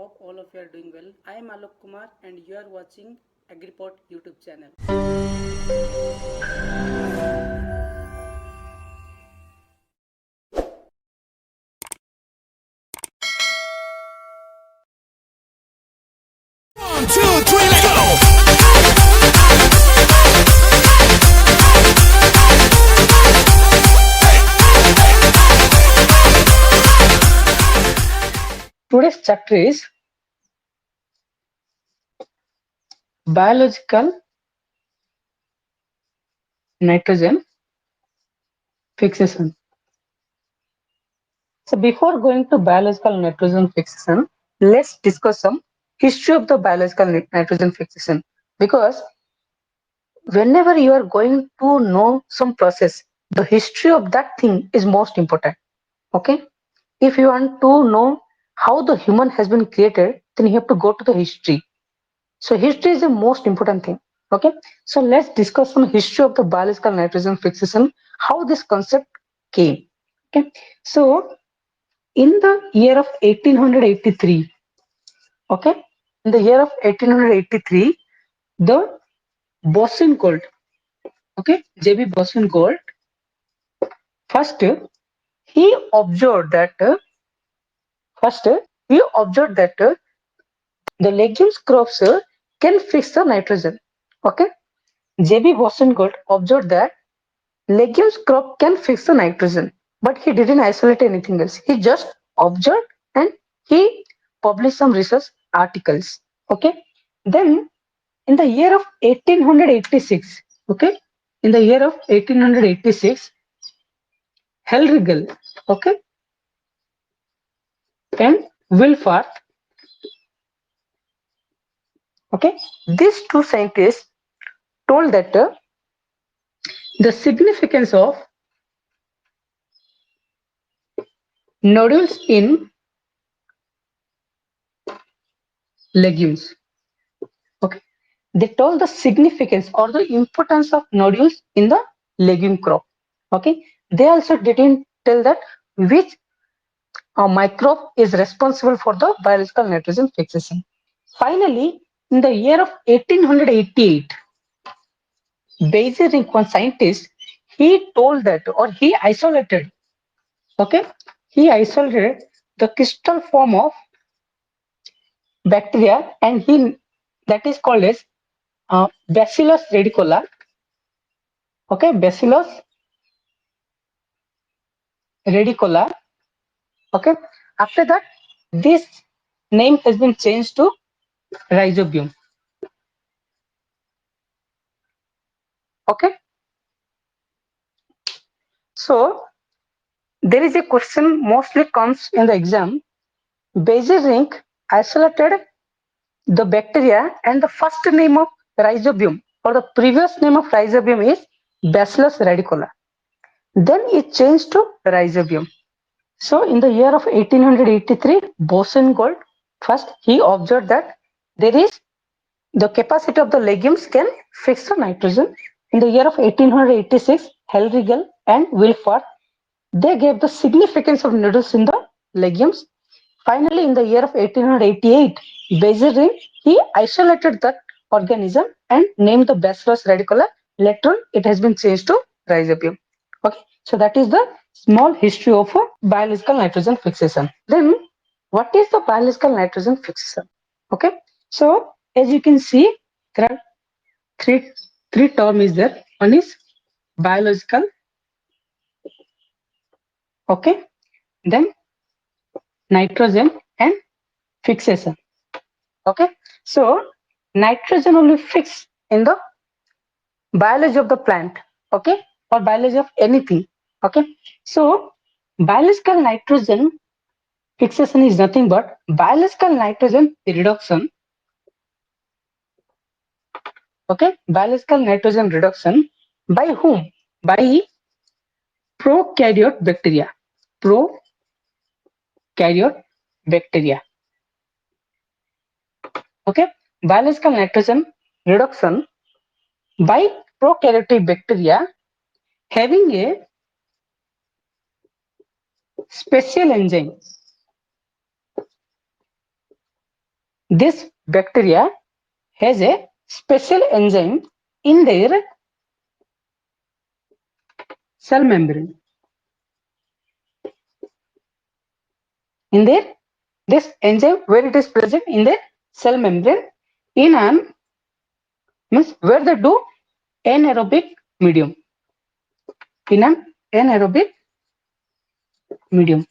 hope all of you are doing well. I am Alok Kumar and you are watching AgriPod YouTube channel. One, two, three, let's go! Today's chapter is biological nitrogen fixation. So before going to biological nitrogen fixation, let's discuss some history of the biological nitrogen fixation, because whenever you are going to know some process, the history of that thing is most important. Okay, if you want to know how the human has been created, then you have to go to the history. So history is the most important thing. Okay, so let's discuss some history of the biological nitrogen fixation, how this concept came. Okay, so in the year of 1883, okay, in the year of 1883, the Boson-Gold, okay, J.B. Boson-Gold, first he observed that first he observed that the legumes crops can fix the nitrogen. Okay, J.B. Boson-Gold observed that legumes crop can fix the nitrogen, but he didn't isolate anything else. He just observed and he published some research articles. Okay, then in the year of 1886, okay, in the year of 1886, Hellriegel, okay, and Wilfart, okay, these two scientists told that the significance of nodules in legumes. Okay, they told the significance or the importance of nodules in the legume crop. Okay, they also didn't tell that which microbe is responsible for the biological nitrogen fixation. Finally, in the year of 1888, Bayesian, one scientist, he told that, or he isolated, okay, he isolated the crystal form of bacteria, and he that is called as Bacillus redicola. Okay, Bacillus redicola. Okay, after that, this name has been changed to rhizobium. Okay, so there is a question mostly comes in the exam. Bayesian isolated the bacteria, and the first name of rhizobium or the previous name of rhizobium is Bacillus radicola. Then it changed to rhizobium. So in the year of 1883, Boson-Gold, first he observed that there is the capacity of the legumes can fix the nitrogen. In the year of 1886, Hellriegel and Wilfart, they gave the significance of nodules in the legumes. Finally, in the year of 1888, Bayesian, he isolated that organism and named the Bacillus radicola. Later on, it has been changed to rhizobium. Okay, so that is the small history of biological nitrogen fixation. Then, what is the biological nitrogen fixation? Okay, so as you can see, there are three terms is there. One is biological. Okay, then nitrogen and fixation. Okay, so nitrogen only fixed in the biology of the plant, okay, or biology of anything. Okay, so biological nitrogen fixation is nothing but biological nitrogen reduction. Okay, biological nitrogen reduction by whom? By prokaryote bacteria. Prokaryote bacteria. Okay, biological nitrogen reduction by prokaryotic bacteria having a special enzyme. This bacteria has a special enzyme in their cell membrane. In their this enzyme where it is present in the cell membrane in an means where they do anaerobic medium. In an anaerobic medium.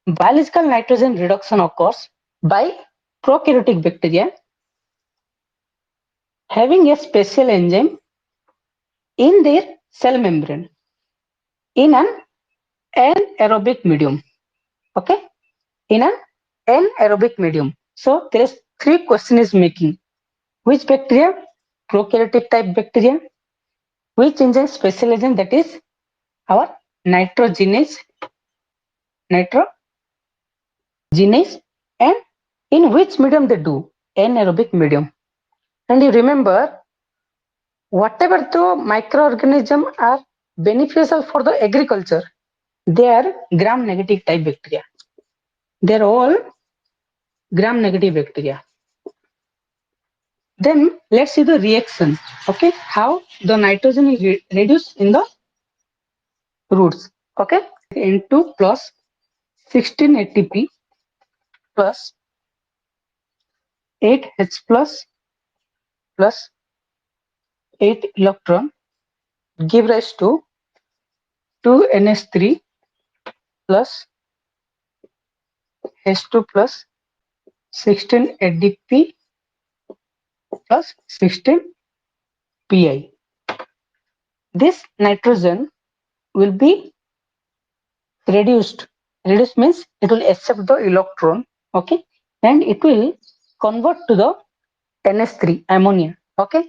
Biological nitrogen reduction occurs by prokaryotic bacteria having a special enzyme in their cell membrane in an anaerobic medium. Okay, in an anaerobic medium. So there is three question is making. Which bacteria? Prokaryotic type bacteria. Which enzyme special enzyme, that is our nitrogenase, nitrogenase, and in which medium they do? Anaerobic medium. And you remember, whatever the microorganisms are beneficial for the agriculture, they are gram negative type bacteria. They are all gram negative bacteria. Then let's see the reaction. Okay, how the nitrogen is reduced in the roots. Okay, N2 plus 16 ATP plus 8H plus 8 electron give rise to 2NH3 plus H2 plus 16 ADP plus 16 Pi. This nitrogen will be reduced. Reduced means it will accept the electron, okay, and it will convert to the NH3 ammonia. Okay,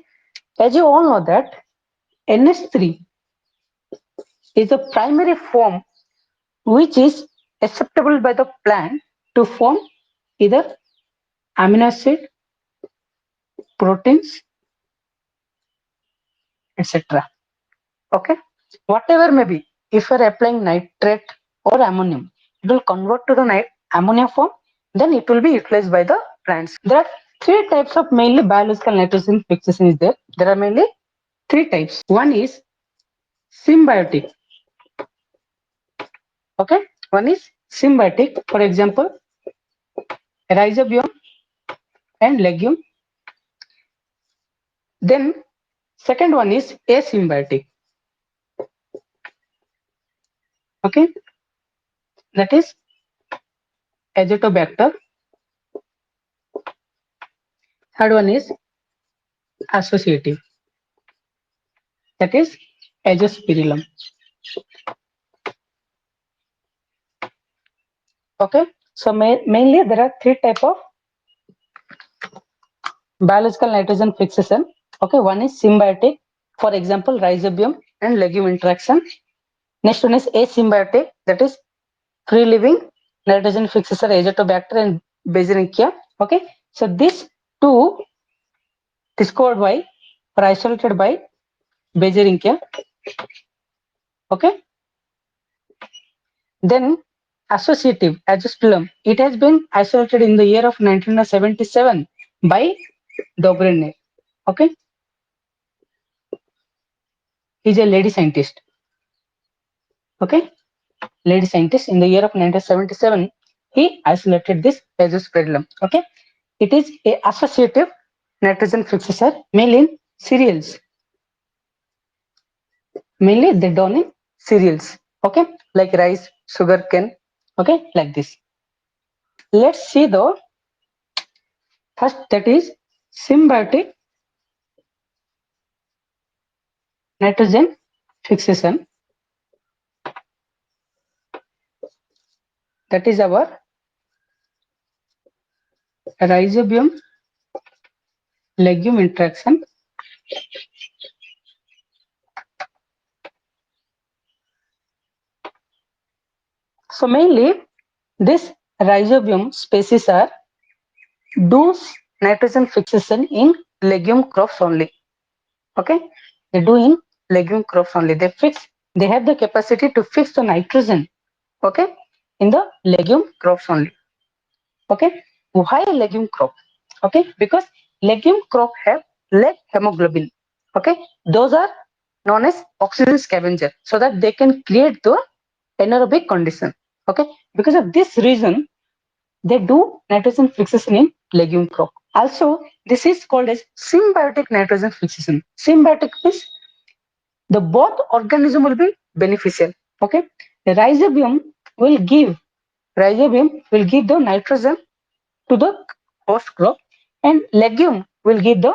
as you all know that NH3 is the primary form which is acceptable by the plant to form either amino acid, proteins, etc. Okay, whatever may be, if you are applying nitrate or ammonium, it will convert to the ammonia form, then it will be utilized by the plants. There are three types of mainly biological nitrogen fixation is there. There are mainly three types. One is symbiotic. Okay, one is symbiotic. For example, rhizobium and legume. Then second one is asymbiotic. Okay, that is azotobacter. Third one is associative. That is azospirillum. Okay, so mainly there are three type of biological nitrogen fixation. Okay, one is symbiotic, for example rhizobium and legume interaction. Next one is asymbiotic, that is free living nitrogen fixation, azotobacter and Bergerichia. Okay, so these two discovered by or isolated by Bergerichia. Okay, then associative azospirillum, it has been isolated in the year of 1977 by Dobrenet. Okay, he's a lady scientist. Okay, lady scientist in the year of 1977, he isolated this azospirillum. Okay, it is a associative nitrogen fixer mainly in cereals. Mainly they done in cereals. Okay, like rice, sugar cane. Okay, like this. Let's see the first, that is symbiotic nitrogen fixation. That is our rhizobium legume interaction. So mainly this rhizobium species are do nitrogen fixation in legume crops only. Okay, they do in legume crops only. They have the capacity to fix the nitrogen. Okay, in the legume crops only. Okay, Why legume crop? Okay, because legume crop have leg hemoglobin. Okay, those are known as oxygen scavenger, so that they can create the anaerobic condition. Okay, because of this reason, they do nitrogen fixation in legume crop. Also, this is called as symbiotic nitrogen fixation. Symbiotic means the both organism will be beneficial. Okay, the rhizobium will give the nitrogen to the host crop, and legume will give the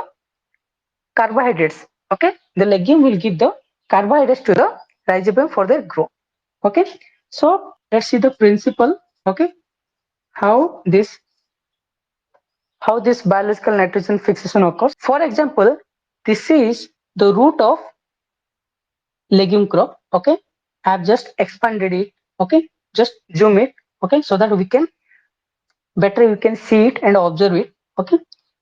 carbohydrates. Okay, the legume will give the carbohydrates to the rhizobium for their growth. Okay, so let's see the principle. Okay, how this biological nitrogen fixation occurs. For example, this is the root of legume crop. Okay, I have just expanded it. Okay, just zoom it. Okay, so that we can see it and observe it. Okay,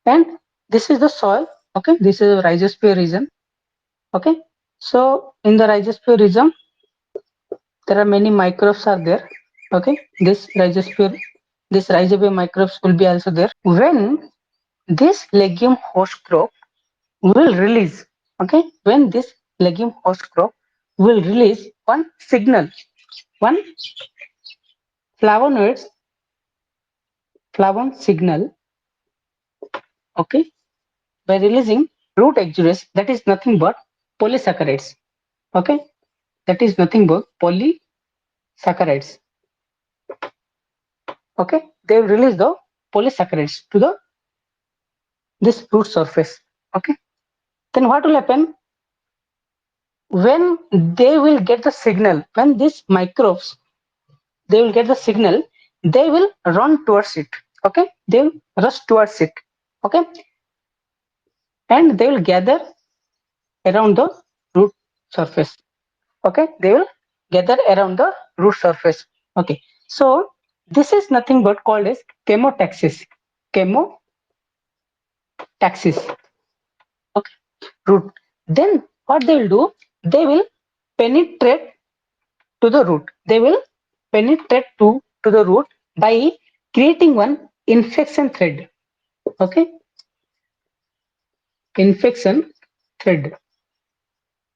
and this is the soil. Okay, this is the rhizosphere region. Okay, so in the rhizosphere region, there are many microbes are there. Okay, this rhizobium microbes will be also there. When this legume host crop will release, okay, when this legume host crop will release one signal, one flavonoids, flavon signal, okay, by releasing root exudates, that is nothing but polysaccharides. Okay, that is nothing but polysaccharides. Okay, they will release the polysaccharides to the this root surface. Okay, then what will happen when they will get the signal? When these microbes they will get the signal, they will run towards it. Okay, they will rush towards it. Okay, and they will gather around the root surface. Okay, they will gather around the root surface. Okay, so this is nothing but called as chemotaxis. Chemotaxis. Okay, root. Then what they will do? They will penetrate to the root. They will penetrate to the root by creating one infection thread. Okay, infection thread.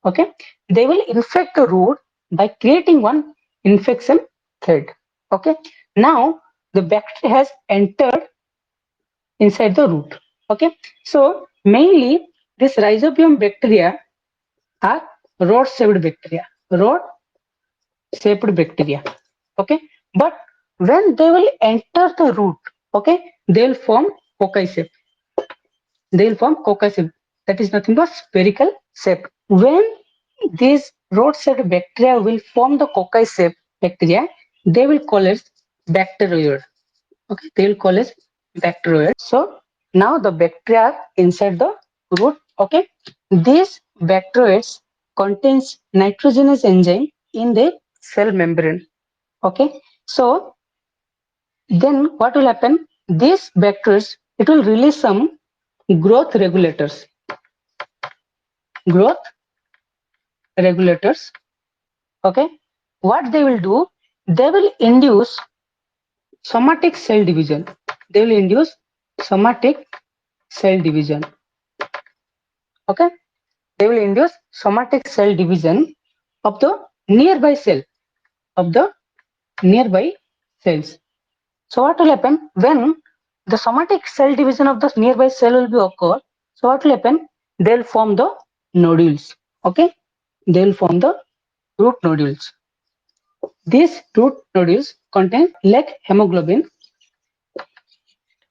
Okay, they will infect the root by creating one infection thread. Okay, now the bacteria has entered inside the root. Okay, so mainly this rhizobium bacteria are rod shaped bacteria. Rod shaped bacteria. Okay, but when they will enter the root, okay, they will form cocci shape. They will form cocci shape. That is nothing but spherical shape. When these rod shaped bacteria will form the cocci shape bacteria, they will call it bacteroid. Okay, they will call it bacteroid. So now the bacteria are inside the root. Okay, these bacteroids contains nitrogenous enzyme in the cell membrane. Okay, so then what will happen? These bacteria, it will release some growth regulators. Growth regulators. Okay, what they will do? They will induce somatic cell division. They will induce somatic cell division. Okay, they will induce somatic cell division of the nearby cell of the nearby cells. So what will happen when the somatic cell division of the nearby cell will be occur? So what will happen? They'll form the nodules. Okay, they'll form the root nodules. These root nodules contain leg hemoglobin.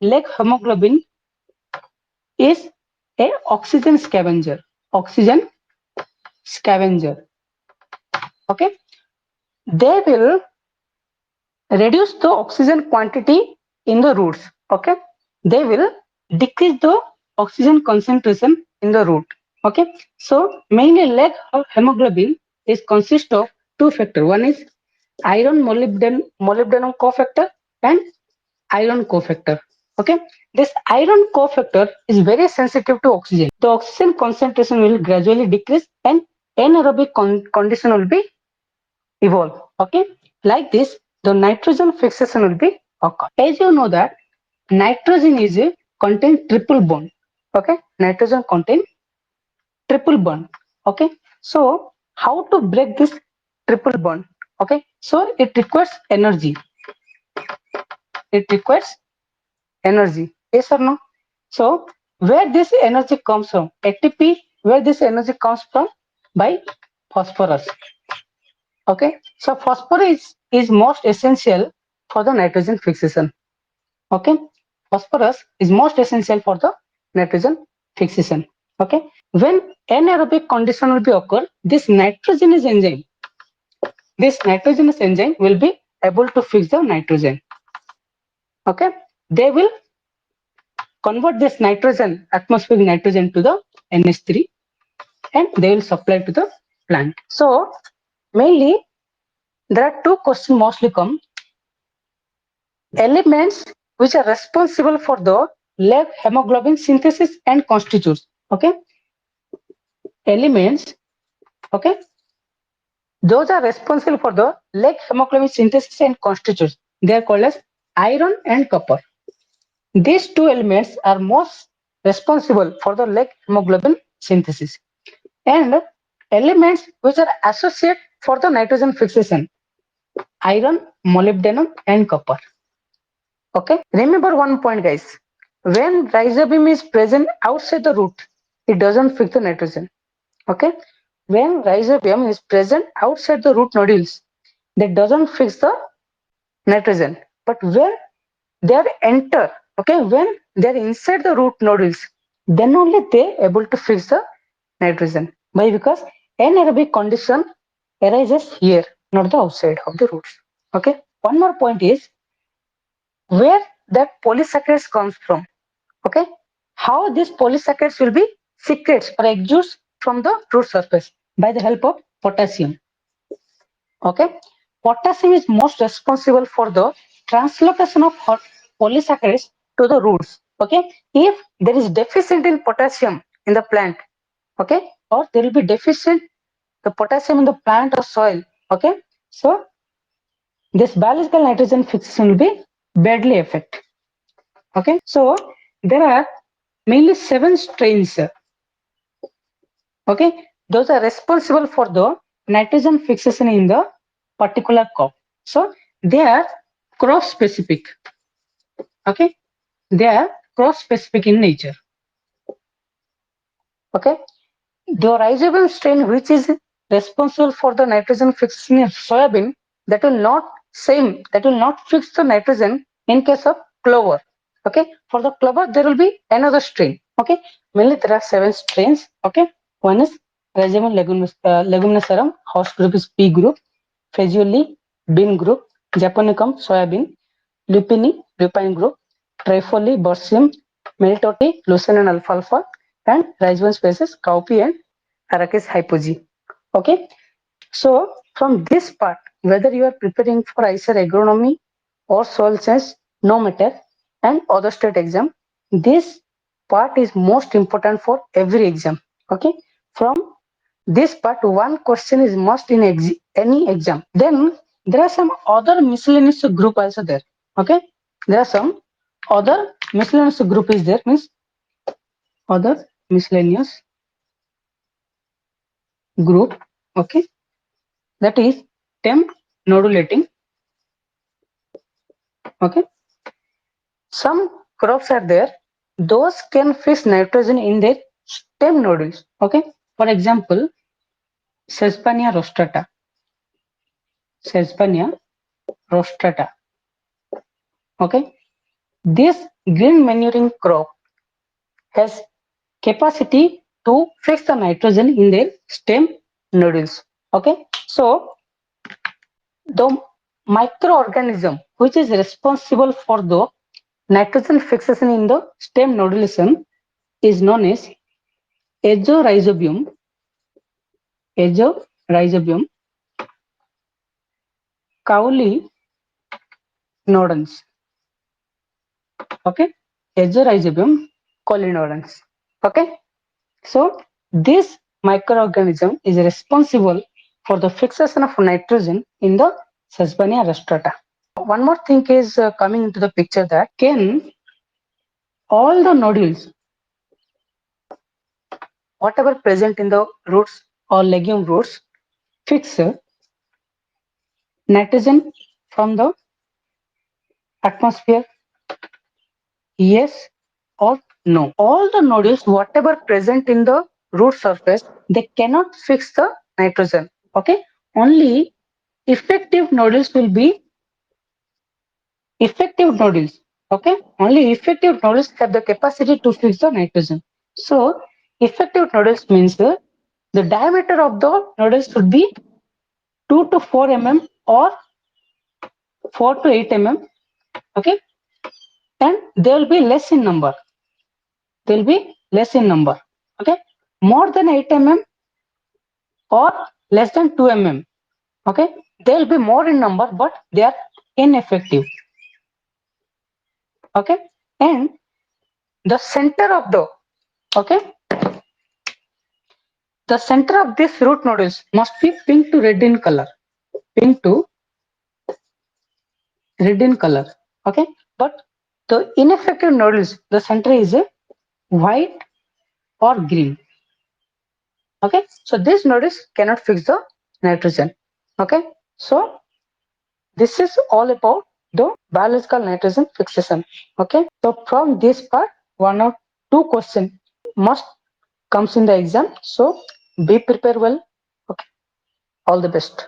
Leg hemoglobin is a oxygen scavenger. Oxygen scavenger. Okay, they will reduce the oxygen quantity in the roots. Okay, they will decrease the oxygen concentration in the root. Okay, so mainly leg hemoglobin is consist of two factors. One is iron molybdenum cofactor and iron cofactor. Okay, this iron cofactor is very sensitive to oxygen. The oxygen concentration will gradually decrease and anaerobic condition will be evolve. Okay, like this, the nitrogen fixation will be occur. As you know that nitrogen is a contain triple bond. Okay, nitrogen contain triple bond. Okay, so how to break this triple bond? Okay, so it requires energy. It requires energy. Yes or no? So where this energy comes from? ATP. Where this energy comes from? By phosphorus. Okay, so phosphorus is most essential for the nitrogen fixation. Okay, phosphorus is most essential for the nitrogen fixation. Okay, when anaerobic condition will be occur, this nitrogenous enzyme will be able to fix the nitrogen. Okay, they will convert this nitrogen, atmospheric nitrogen, to the NH3, and they will supply to the plant. So mainly there are two questions mostly come. Elements which are responsible for the leg hemoglobin synthesis and constitutes. Okay, elements. Okay, those are responsible for the leg hemoglobin synthesis and constitutes. They are called as iron and copper. These two elements are most responsible for the leg hemoglobin synthesis. And elements which are associated for the nitrogen fixation: iron, molybdenum, and copper. Okay, remember one point, guys. When rhizobium is present outside the root, it doesn't fix the nitrogen. Okay, when rhizobium is present outside the root nodules, that doesn't fix the nitrogen. But when they are enter, okay, when they are inside the root nodules, then only they able to fix the nitrogen. Why? Because anaerobic condition arises here, not the outside of the roots. Okay. One more point is where that polysaccharides comes from. Okay. How these polysaccharides will be secretes or exudes from the root surface by the help of potassium. Okay. Potassium is most responsible for the translocation of polysaccharides to the roots. Okay. If there is deficient in potassium in the plant, okay, or there will be deficient the potassium in the plant or soil, okay, so this biological nitrogen fixation will be badly affected. Okay, so there are mainly 7 strains. Okay, those are responsible for the nitrogen fixation in the particular crop. So they are crop specific. Okay, they are crop specific in nature. Okay, the rhizobium strain which is responsible for the nitrogen fixation in soybean, that will not fix the nitrogen in case of clover. Okay, for the clover there will be another strain. Okay, mainly there are 7 strains. Okay, one is rhizobium leguminosarum, host group is P group, Phaezioli bean group, Japonicum soybean, Lupini lupine group, Trifoli Borsium, Meritoti Lucerne alfalfa, and rhizobium species cowpea and Arachis hypogaea. Okay, so from this part, whether you are preparing for either agronomy or soil science, no matter, and other state exam, this part is most important for every exam. Okay, from this part, one question is must in any exam. Then there are some other miscellaneous group also there. Okay, there are some other miscellaneous group is there, means other miscellaneous group. Okay, that is stem nodulating. Okay, some crops are there, those can fix nitrogen in their stem nodules. Okay, for example, Sesbania rostrata. Sesbania rostrata. Okay, this green manuring crop has capacity to fix the nitrogen in their stem nodules. Okay, so the microorganism which is responsible for the nitrogen fixation in the stem nodulation is known as azorhizobium, azorhizobium colinodans. Okay, azorhizobium colinodans. Okay, so this microorganism is responsible for the fixation of nitrogen in the Sesbania rostrata. One more thing is coming into the picture, that can all the nodules, whatever present in the roots or legume roots, fix nitrogen from the atmosphere? Yes or no? All the nodules, whatever present in the root surface, they cannot fix the nitrogen. Okay, only effective nodules will be effective nodules. Okay, only effective nodules have the capacity to fix the nitrogen. So, effective nodules means the diameter of the nodules should be 2 to 4 mm or 4 to 8 mm. Okay, and they will be less in number. They will be less in number. Okay, more than 8 mm or less than 2 mm. Okay, they will be more in number, but they are ineffective. Okay, and the center of the okay, the center of this root nodules must be pink to red in color. Pink to red in color. Okay, but the ineffective nodules, the center is a white or green. Okay, so these nodules cannot fix the nitrogen. Okay, so this is all about the biological nitrogen fixation. Okay, so from this part, one or two questions must comes in the exam. So be prepared well. Okay, all the best.